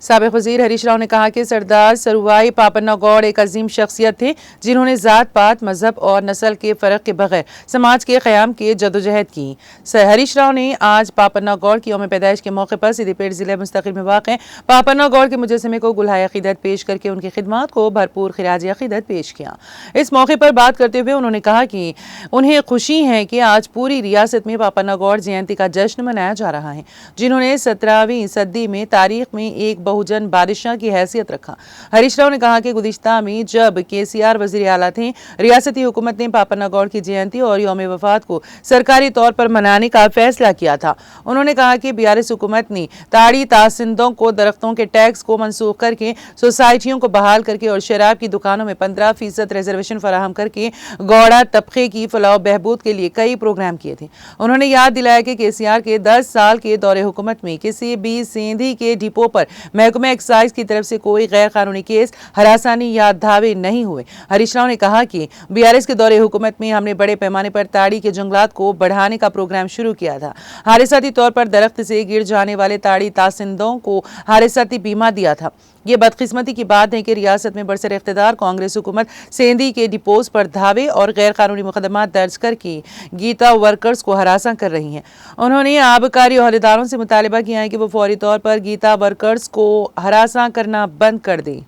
سابق وزیر ہریش راؤ نے کہا کہ سردار سروبھائی پاپنا گوڑ ایک عظیم شخصیت تھے جنہوں نے ذات پات مذہب اور نسل کے فرق کے بغیر سماج کے قیام کی جدوجہد کی۔ ہریش راؤ نے آج پاپنا گوڑ کی یوم پیدائش کے موقع پر سدھی پیٹ ضلع مستقل میں واقع پاپنا گوڑ کے مجسمے کو گلہائے عقیدت پیش کر کے ان کی خدمات کو بھرپور خراج عقیدت پیش کیا۔ اس موقع پر بات کرتے ہوئے انہوں نے کہا کہ انہیں خوشی ہے کہ آج پوری ریاست میں پاپنا گوڑ جینتی کا جشن منایا جا رہا ہے، جنہوں نے 17ویں صدی میں تاریخ میں ایک بہوجن بادشاہ کی حیثیت رکھا۔ ہریش راؤ نے کہا کہ گزشتہ میں جب KCR وزیر اعلیٰ تھے، ریاستی حکومت نے پاپنا گوڑ کی جینتی اور یوم وفات کو سرکاری طور پر منانے کا فیصلہ کیا تھا۔ انہوں نے کہا کہ BRS حکومت نے تاڑی تاسندوں کو درختوں کے ٹیکس کو منسوخ کر کے، سوسائٹیوں کو بحال کر کے اور شراب کی دکانوں میں 15% ریزرویشن فراہم کر کے گوڑا طبقے کی فلاح و بہبود کے لیے کئی پروگرام کیے تھے۔ انہوں نے یاد دلایا کہ KCR کے 10 سال کے دور حکومت میں کسی بھی سیندھی کے ڈپو پر محکمہ ایکسائز کی طرف سے کوئی غیر قانونی کیس، ہراسانی یا دھاوے نہیں ہوئے۔ ہریش راؤ نے کہا کہ BRS کے دور حکومت میں ہم نے بڑے پیمانے پر تاڑی کے جنگلات کو بڑھانے کا پروگرام شروع کیا تھا۔ حادثاتی طور پر درخت سے گر جانے والے تاڑی تاسندوں کو حادثاتی بیمہ دیا تھا۔ یہ بدقسمتی کی بات ہے کہ ریاست میں برسر اقتدار کانگریس حکومت سیندھی کے ڈپوز پر دھاوے اور غیر قانونی مقدمات درج کر کے گیتا ورکرز کو ہراساں کر رہی ہیں۔ انہوں نے آبکاری عہدیداروں سے مطالبہ کیا ہے کہ وہ فوری طور پر گیتا ورکرز کو ہراساں کرنا بند کر دیں۔